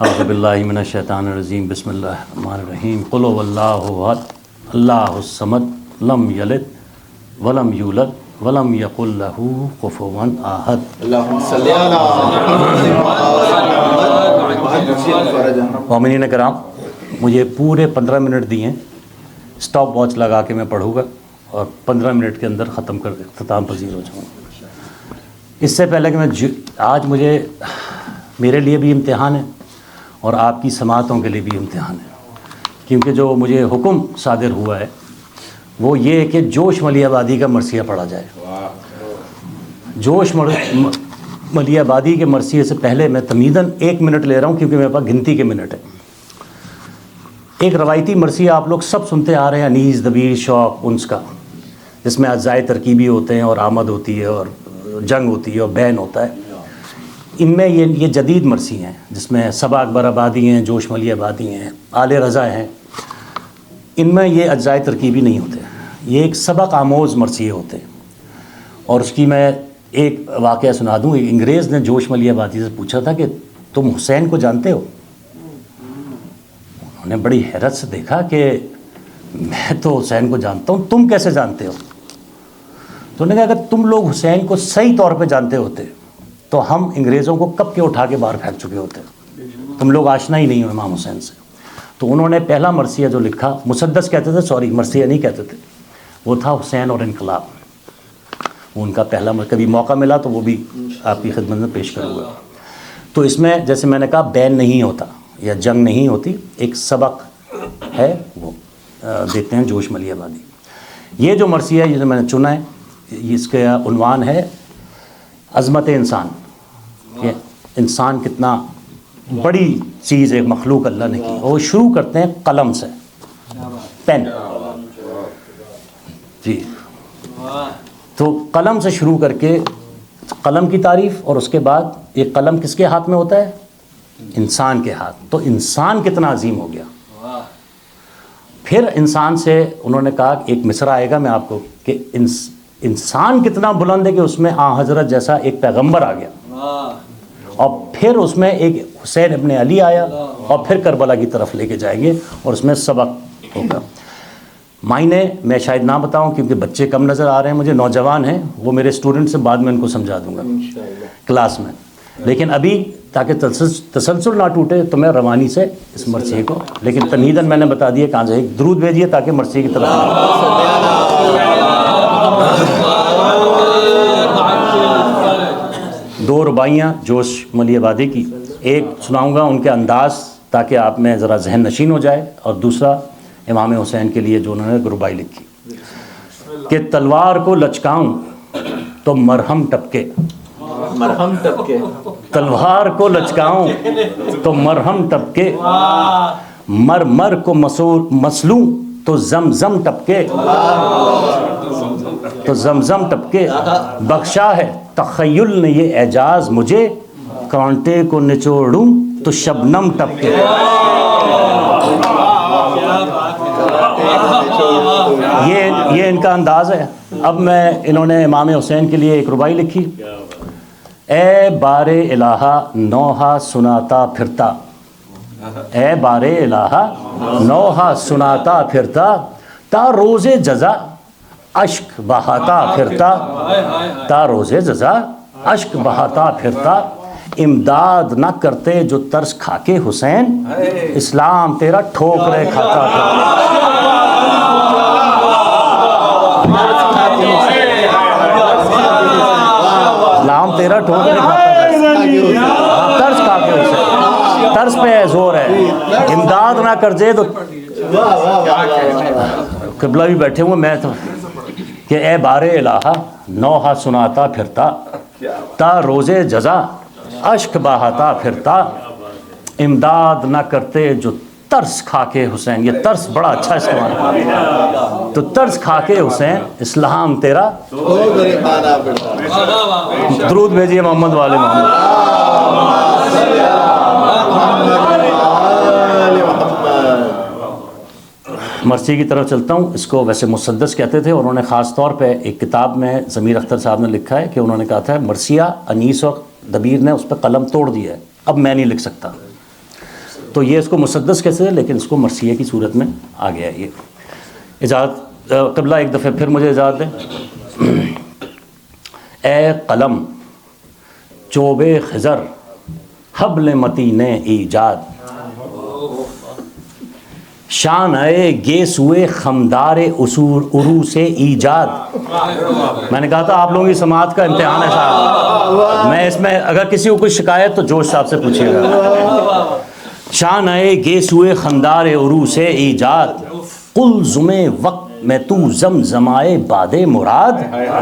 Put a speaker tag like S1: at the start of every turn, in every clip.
S1: اعوذ باللہ من الشیطان الرجیم بسم اللہ الرحمن الرحیم قل هو اللہ احد اللہ الصمد لم یلد ولم یولد ولم یکن لہ کفوا احد.
S2: اللہم صلی علی محمد.
S1: مومنین کرام، مجھے پورے 15 منٹ دیے، سٹاپ واچ لگا کے میں پڑھوں گا اور 15 منٹ کے اندر ختم کر اختتام پذیر ہو جاؤں گا. اس سے پہلے کہ میں آج مجھے میرے لیے بھی امتحان ہے اور آپ کی سماعتوں کے لیے بھی امتحان ہے، کیونکہ جو مجھے حکم صادر ہوا ہے وہ یہ ہے کہ جوش ملی آبادی کا مرثیہ پڑھا جائے. جوش ملی آبادی کے مرثیے سے پہلے میں تمیزاً 1 منٹ لے رہا ہوں، کیونکہ میرے پاس گنتی کے منٹ ہے. ایک روایتی مرثیہ آپ لوگ سب سنتے آ رہے ہیں، انیس، دبیر، شوق، انس کا، جس میں اجزائے ترکیبی ہوتے ہیں اور آمد ہوتی ہے اور جنگ ہوتی ہے اور بین ہوتا ہے. ان میں یہ جدید مرثی ہیں جس میں صبا اکبر آبادی ہیں، جوش ملی آبادی ہیں، آل رضا ہیں. ان میں یہ اجزائے ترکیبی نہیں ہوتے، یہ ایک سبق آموز مرثیے ہوتے ہیں. اور اس کی میں ایک واقعہ سنا دوں. ایک انگریز نے جوش ملی آبادی سے پوچھا تھا کہ تم حسین کو جانتے ہو؟ انہوں نے بڑی حیرت سے دیکھا کہ میں تو حسین کو جانتا ہوں، تم کیسے جانتے ہو؟ تو انہوں نے کہا اگر تم لوگ حسین کو صحیح طور پہ جانتے ہوتے تو ہم انگریزوں کو کب کے اٹھا کے باہر پھینک چکے ہوتے. تم لوگ آشنا ہی نہیں ہو امام حسین سے. تو انہوں نے پہلا مرثیہ جو لکھا، مسدس کہتے تھے، سوری مرثیہ نہیں کہتے تھے، وہ تھا حسین اور انقلاب. وہ ان کا پہلا کبھی موقع ملا تو وہ بھی آپ کی خدمت میں پیش کروں گا. تو اس میں جیسے میں نے کہا بین نہیں ہوتا یا جنگ نہیں ہوتی، ایک سبق ہے وہ دیتے ہیں جوش ملی آبادی. یہ جو مرثیہ ہے، یہ جو میں نے چنا ہے، اس کا عنوان ہے عظمت انسان، کہ انسان کتنا بڑی چیز ایک مخلوق اللہ نے کی. اور وہ شروع کرتے ہیں قلم سے، پین. جی، تو قلم سے شروع کر کے قلم کی تعریف، اور اس کے بعد یہ قلم کس کے ہاتھ میں ہوتا ہے؟ انسان کے ہاتھ. تو انسان کتنا عظیم ہو گیا. پھر انسان سے انہوں نے کہا کہ ایک مصرع آئے گا میں آپ کو، کہ انسان کتنا بلند ہے کہ اس میں حضرت جیسا ایک پیغمبر آ گیا. اور پھر اس میں ایک حسین ابن علی آیا، اور پھر کربلا کی طرف لے کے جائیں گے اور اس میں سبق ہوگا. معنی میں شاید نہ بتاؤں کیونکہ بچے کم نظر آ رہے ہیں مجھے، نوجوان ہیں، وہ میرے اسٹوڈنٹ سے بعد میں ان کو سمجھا دوں گا کلاس میں. لیکن ابھی تاکہ تسلسل نہ ٹوٹے تو میں روانی سے اس مرثیے کو، لیکن تمہیداً میں نے بتا دیا کہاں سے. ایک درود بھیجیے تاکہ مرثیے کی طرف دو رباعیاں جوش ملی آبادی کی، ایک سناؤں گا ان کے انداز تاکہ آپ میں ذرا ذہن نشین ہو جائے، اور دوسرا امام حسین کے لیے جو انہوں نے رباعی لکھی کہ تلوار کو لچکاؤں تو مرہم ٹپکے.
S2: مرہم ٹپکے.
S1: تلوار کو لچکاؤں تو مرہم ٹپکے، مر مر کو مسلوں تو زمزم ٹپکے. تو زمزم ٹپکے. بخشا ہے تخیل نے یہ اعجاز مجھے، کانٹے کو نچوڑوں تو شبنم ٹپکے. یہ ان کا انداز ہے. اب انہوں نے امام حسین کے لیے ایک رباعی لکھی. اے بار الہا نوحہ سناتا پھرتا، اے بار الہا نوحہ سناتا پھرتا، تا روز جزا اشک بہاتا پھرتا، تا روز جزا اشک بہاتا پھرتا. امداد نہ کرتے جو ترس کھا کے حسین، اسلام تیرا ٹھوکرے کھاتا پھرتا. اسلام تیرا ٹھوکرے کھاتا پھرتا، ترس کھا کے حسین. ترس پہ زور ہے، امداد نہ کرتے تو قبلہ بھی بیٹھے ہوئے میں تو کہ اے بار الہا نوحہ سناتا پھرتا، تا روزے جزا اشک بہاتا پھرتا. امداد نہ کرتے جو ترس کھا کے حسین. یہ ترس بڑا اچھا استعمال ہے. تو ترس کھا کے حسین، اسلام تیرا. درود بھیجیے محمد والے محمد. مرثی کی طرف چلتا ہوں. اس کو ویسے مسدس کہتے تھے، اور انہوں نے خاص طور پہ ایک کتاب میں ضمیر اختر صاحب نے لکھا ہے کہ انہوں نے کہا تھا مرثیہ انیس اور دبیر نے اس پہ قلم توڑ دیا ہے، اب میں نہیں لکھ سکتا. تو یہ اس کو مسدس کیسے ہے، لیکن اس کو مرثیہ کی صورت میں آ گیا ہے یہ. اجازت قبلہ ایک دفعہ پھر مجھے اجازت دیں. اے قلم چوب خضر حبل متین ایجاد، شان اے گیسوئے خمدار عروس ایجاد. میں نے کہا تھا آپ لوگوں کی سماعت کا امتحان ہے صاحب، میں اس میں اگر کسی کو کوئی شکایت تو جوش صاحب سے پوچھیے گا. شان اے گیسوئے خمدار عروس ایجاد، قلزم وقت میں تو زمزمائے باد مراد،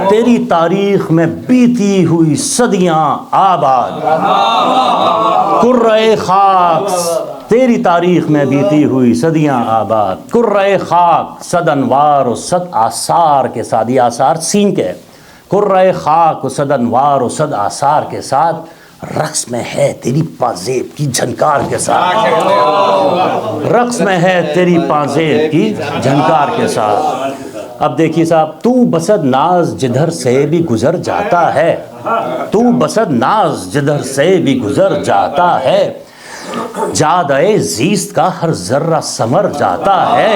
S1: تیری تاریخ میں بیتی ہوئی صدیاں آباد. کرۂ خاک تیری تاریخ میں بیتی ہوئی صدیاں آباد. کرۂ خاک صد انوار و صد آثار کے ساتھ، یہ آثار سین کے ہے. کرۂ خاک و صد انوار و صد آثار کے ساتھ، رقص میں ہے تیری پازیب کی جھنکار کے ساتھ. رقص میں ہے تیری پازیب کی جھنکار کے ساتھ. اب دیکھیے صاحب، تو بسد ناز جدھر سے بھی گزر جاتا ہے، تو بسد ناز جدھر سے بھی گزر جاتا ہے، جادۂ زیست کا ہر ذرہ سمر جاتا ہے.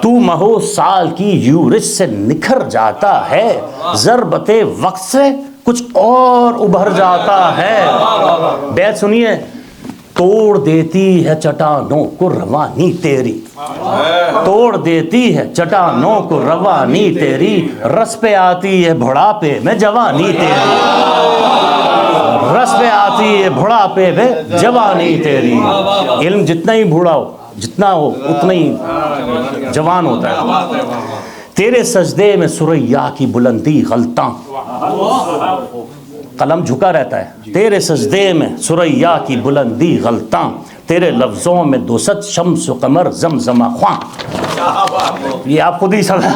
S1: تو مہو سال کی یورش سے نکھر جاتا ہے، ضربت وقت سے کچھ اور ابھر جاتا ہے. بیت سنیے. توڑ دیتی ہے چٹانوں کو روانی تیری، توڑ دیتی ہے چٹانوں کو روانی تیری، رس پہ آتی ہے بڑھاپے میں جوانی تیری، رس پہ آتی ہے بڑھاپے میں جوانی تیری. علم جتنا ہی بوڑھا ہو، جتنا ہو اتنا ہی جوان ہوتا ہے. تیرے سجدے میں ثریا کی بلندی غلطاں، قلم جھکا رہتا ہے. تیرے سجدے میں ثریا کی بلندی غلطاں، تیرے لفظوں میں 200 شمس و قمر زمزمہ خواں. یہ آپ خود ہی سمجھ.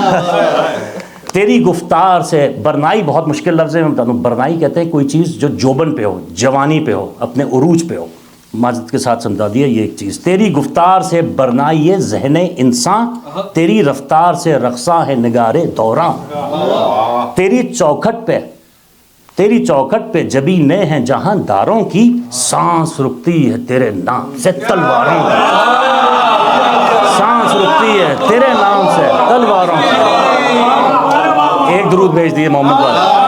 S1: تیری گفتار سے، برنائی بہت مشکل لفظ ہے، میں بتاتا ہوں. برنائی کہتے ہیں کوئی چیز جو جوبن پہ ہو، جوانی پہ ہو، اپنے عروج پہ ہو. معذرت کے ساتھ سمجھا دیا یہ ایک چیز. تیری گفتار سے برنائی ذہن انسان، تیری رفتار سے رقصاں ہے نگارے دوراں. تیری چوکھٹ پہ، تیری چوکھٹ پہ جبینیں ہیں جہاں داروں کی، سانس رکتی ہے تیرے نام سے تلواروں کی، سانس رکتی ہے تیرے نام سے تلواروں کی. ایک درود بھیج دیے محمد والے.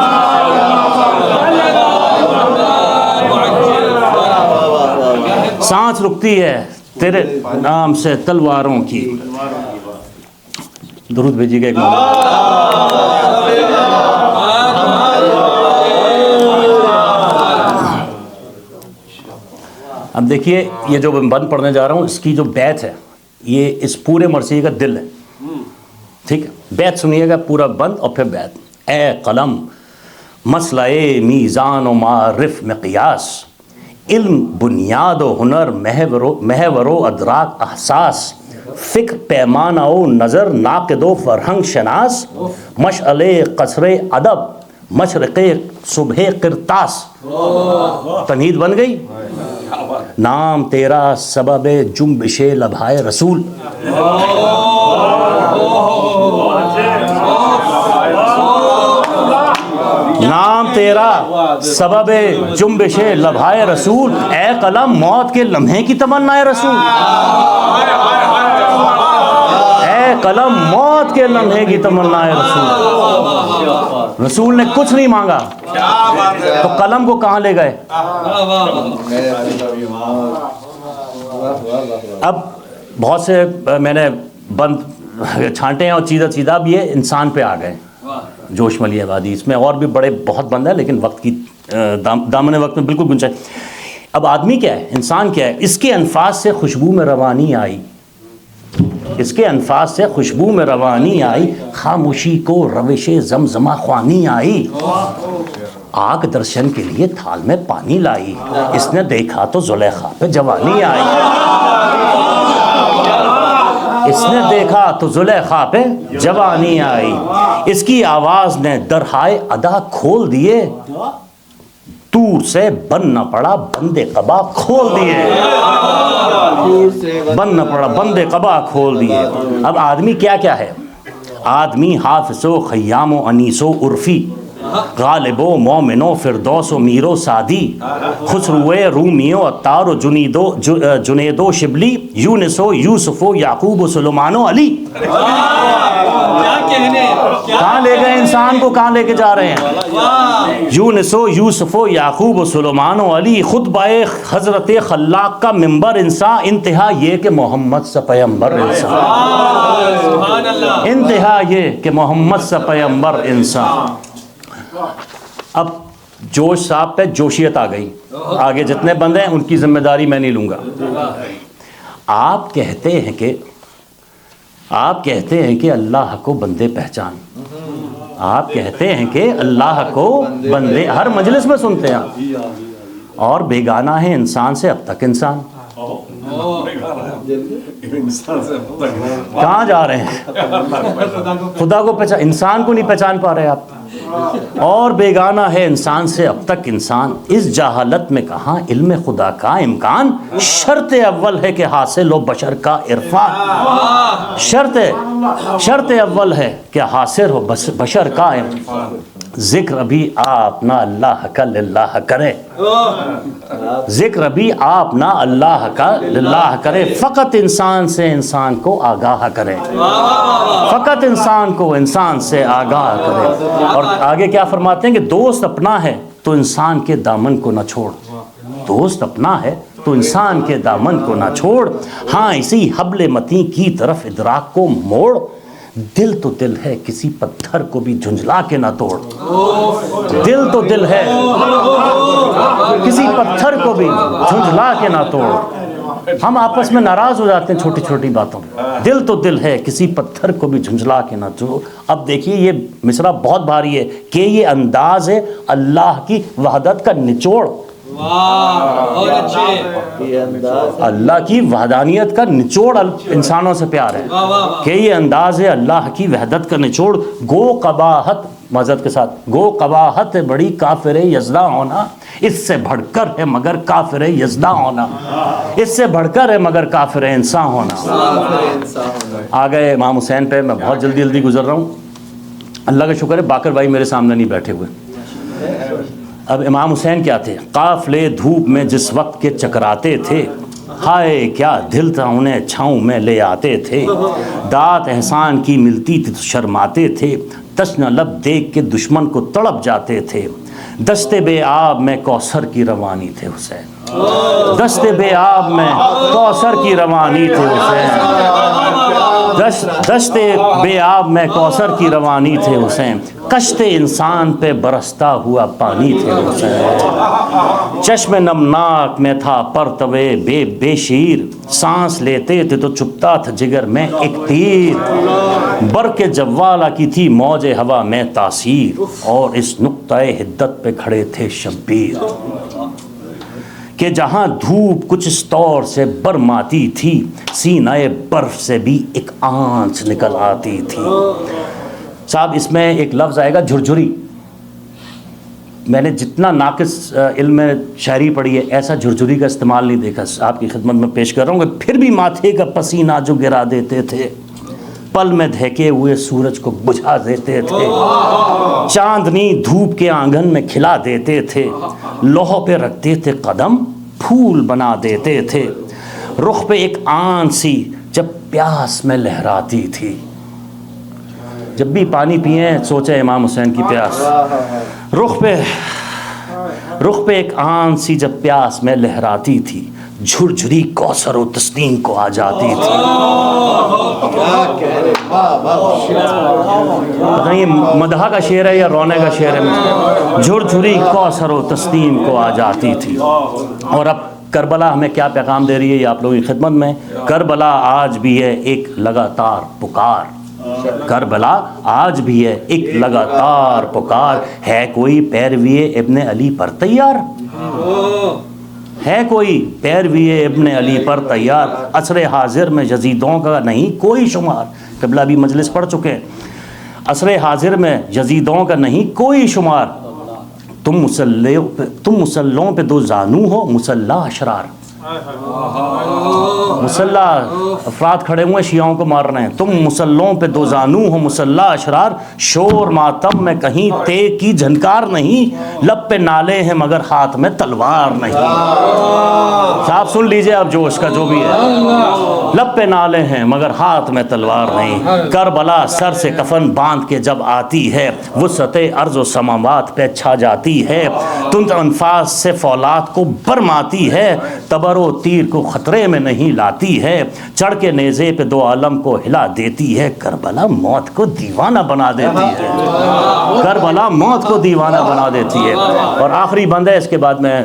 S1: سانس رکتی ہے تیرے نام سے تلواروں کی. درود بھیجیے گا ایک اب دیکھیے یہ جو میں بند پڑھنے جا رہا ہوں، اس کی جو بیت ہے یہ اس پورے مرثیے کا دل ہے. ٹھیک ہے، بیت سنیے گا پورا بند اور پھر بیت. اے قلم مسئلہ میزان و معرف مقیاس، علم بنیاد و ہنر محور و ادراک احساس، فکر پیمانہ و نظر ناقد و فرہنگ شناس، مشعل قصر ادب مشرق صبح قرطاس. تنہید بن گئی. نام تیرا سبب جنبش لبھائے رسول، نام تیرا سبب جنبش لبھائے رسول. اے قلم موت کے لمحے کی تمنا رسول، اے قلم موت کے لمحے کی تمنا رسول. رسول نے کچھ نہیں مانگا تو قلم کو کہاں لے گئے. اب بہت سے میں نے بند چھانٹے ہیں اور چیزہ چیزہ اب یہ انسان پہ آ گئے. جوش ملی آبادی، اس میں اور بھی بڑے بہت بند ہیں لیکن وقت کی دامن وقت میں بالکل گنجائش. اب آدمی کیا ہے، انسان کیا ہے. اس کے انفاس سے خوشبو میں روانی آئی، اس کے انفاس سے خوشبو میں روانی آئی، خاموشی کو روش زمزمہ خوانی آئی. آگ درشن کے لیے تھال میں پانی لائی، اس نے دیکھا تو زلیخا پہ جوانی آئی، اس نے دیکھا تو زلیخا پہ جوانی آئی. اس کی آواز نے درہائے ادا کھول دیے، دور سے بن نہ پڑا بندے قبا کھول دیے، بن نہ پڑا بندے قبا کھول دیے. اب آدمی کیا کیا ہے. آدمی حافظ و خیام و انیس و عرفی، غالب و مومن و فردوس و میر و سعدی، خسرو رومی و عطار و جنید و شبلی، یونس و یوسف و یعقوب و سلیمان و علی. کہاں لے گئے انسان کو، کہاں لے کے جا رہے ہیں؟ یونس و یوسف و یعقوب و سلیمان و علی، خطبہ حضرت خلاق کا منبر انسان، انتہا یہ کہ محمد سے پیغمبر انسان، انتہا یہ کہ محمد سے پیغمبر انسان. اب جوش صاحب پہ جوشیت آ گئی، آگے جتنے بندے ہیں ان کی ذمہ داری میں نہیں لوں گا. آپ کہتے ہیں کہ اللہ کو بندے پہچان، آپ کہتے ہیں کہ اللہ کو بندے، ہر مجلس میں سنتے ہیں، اور بیگانہ ہے انسان سے اب تک انسان. کہاں جا رہے ہیں؟ خدا کو پہچان، انسان کو نہیں پہچان پا رہے آپ، اور بیگانہ ہے انسان سے اب تک انسان. اس جہالت میں کہاں علم خدا کا امکان، شرط اول ہے کہ حاصل ہو بشر کا عرفان، شرط اول ہے کہ حاصل ہو بشر کا عرفان. ذکر ابھی آپ نہ اللہ کا للہ کرے، ذکر ابھی آپ نہ اللہ کا للہ کرے، فقط انسان سے انسان کو آگاہ کرے، فقط انسان کو انسان سے آگاہ کرے. اور آگے کیا فرماتے ہیں کہ دوست اپنا ہے تو انسان کے دامن کو نہ چھوڑ، دوست اپنا ہے تو انسان کے دامن کو نہ چھوڑ، ہاں اسی حبل متین کی طرف ادراک کو موڑ. دل تو دل ہے کسی پتھر کو بھی جھنجھلا کے نہ توڑ، دل تو دل ہے کسی پتھر کو بھی جھنجھلا کے نہ توڑ. ہم آپس میں ناراض ہو جاتے ہیں چھوٹی چھوٹی باتوں میں، دل تو دل ہے کسی پتھر کو بھی جھنجھلا کے نہ توڑ. اب دیکھیے یہ مصرع بہت بھاری ہے کہ یہ انداز ہے اللہ کی وحدت کا نچوڑ، اللہ کی وحدانیت کا نچوڑ انسانوں سے پیار ہے، کہ یہ انداز ہے اللہ کی وحدت کا نچوڑ. گو قباحت، معذرت کے ساتھ، گو قباحت بڑی کافر یزداں ہونا، اس سے بڑھ کر ہے مگر کافر یزداں ہونا، اس سے بڑھ کر ہے مگر کافر انسان ہونا. آ گئے امام حسین پہ، میں بہت جلدی گزر رہا ہوں، اللہ کا شکر ہے باقر بھائی میرے سامنے نہیں بیٹھے ہوئے. اب امام حسین کیا تھے؟ قافلے دھوپ میں جس وقت کے چکراتے تھے، ہائے کیا دل تھا انہیں چھاؤں میں لے آتے تھے، داد احسان کی ملتی تھی تو شرماتے تھے، تشنہ لب دیکھ کے دشمن کو تڑپ جاتے تھے، دستے بے آب میں کوثر کی روانی تھے حسین، دستے بے آب میں کوثر کی روانی تھے حسین، دستے بے آب میں کوثر کی روانی تھے حسین، کشت انسان پہ برستا ہوا پانی تھے حسین، چشم نمناک میں تھا پرتوے بے شیر، سانس لیتے تھے تو چھپتا تھا جگر میں ایک تیر، برق جوالا کی تھی موج ہوا میں تاثیر، اور اس نقطۂ حدت پہ کھڑے تھے شبیر، کہ جہاں دھوپ کچھ اس طور سے برماتی تھی، سینہ برف سے بھی ایک آنچ نکل آتی تھی. صاحب اس میں ایک لفظ آئے گا جھرجھری، میں نے جتنا ناقص علم میں شاعری پڑھی ہے ایسا جھرجھری کا استعمال نہیں دیکھا. آپ کی خدمت میں پیش کر رہا ہوں کہ پھر بھی ماتھے کا پسینہ جو گرا دیتے تھے، پل میں دھکے ہوئے سورج کو بجھا دیتے تھے، چاندنی دھوپ کے آنگن میں کھلا دیتے تھے، لوح پہ رکھتے تھے قدم پھول بنا دیتے تھے، رخ پہ ایک آن سی جب پیاس میں لہراتی تھی. جب بھی پانی پئیں سوچیں امام حسین کی پیاس، رخ پہ ایک آن سی جب پیاس میں لہراتی تھی، جھرجھری کوثر و تسنیم کو آ جاتی تھی. پتہ نہیں یہ مدحہ کا شعر ہے یا رونے کا شعر ہے. جھرجھری کوثر و تسنیم کو آ جاتی تھی. اور اب کربلا ہمیں کیا پیغام دے رہی ہے یہ آپ لوگوں کی خدمت میں. کربلا آج بھی ہے ایک لگاتار پکار، کربلا آج بھی ہے ایک لگاتار پکار، ہے کوئی پیروی ابن علی پر تیار، ہے کوئی پیروی ابن علی پر تیار، عصر حاضر میں یزیدوں کا نہیں کوئی شمار. قبلہ بھی مجلس پڑھ چکے ہیں. عصر حاضر میں یزیدوں کا نہیں کوئی شمار، تم مسلوں پہ دو زانو ہو مسلح اشرار. مسلح افراد کھڑے ہوئے شیعوں کو مار رہے ہیں، تم مسلحوں پہ دو زانو ہو مسلح اشرار، شور ماتم میں کہیں تیغ کی جھنکار نہیں، لب پہ نالے ہیں مگر ہاتھ میں تلوار نہیں۔ صاحب سن لیجئے اب جوش کا جو بھی ہے، لب پہ نالے ہیں مگر ہاتھ میں تلوار نہیں، کربلا سر سے کفن باندھ کے جب آتی ہے، وسعت ارض و سماوات پہ چھا جاتی ہے، تند انفاس سے فولاد کو برماتی ہے، تبر و تیر کو خطرے میں نہیں لاتی ہے، چڑھ کے نیزے پہ دو عالم کو ہلا دیتی ہے، کربلا موت کو دیوانہ بنا دیتی ہے، کربلا موت کو دیوانہ بنا دیتی ہے۔ اور آخری بند ہے، اس کے بعد میں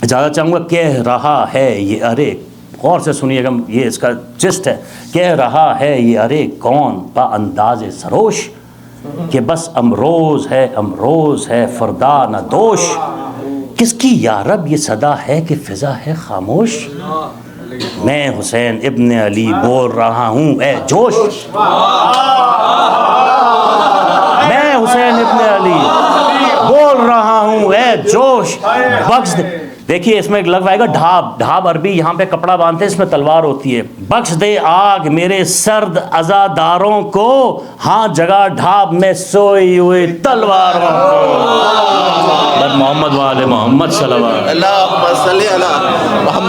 S1: اجازت چاہوں گا۔ کہہ رہا ہے یہ ارے، غور سے سنیے گا، یہ اس کا جسٹ ہے، کہہ رہا ہے یہ ارے کون با انداز سروش، کہ بس امروز ہے فردا نہ دوش، کس کی یارب یہ صدا ہے کہ فضا ہے خاموش، میں حسین ابن علی بول رہا ہوں اے جوش، میں حسین ابن علی بول رہا ہوں اے جوش، بخش دے۔ دیکھیے اس میں لگوائے گا ڈھاب، ڈھاب عربی یہاں پہ کپڑا باندھتے ہیں، اس میں تلوار ہوتی ہے، بخش دے آگ میرے سرد عزاداروں کو، ہاں جگہ ڈھاب میں سوئی ہوئی تلواروں کو۔ محمد وآل محمد صلی اللہ علیہ وسلم۔
S2: اللہم صلی علی محمد۔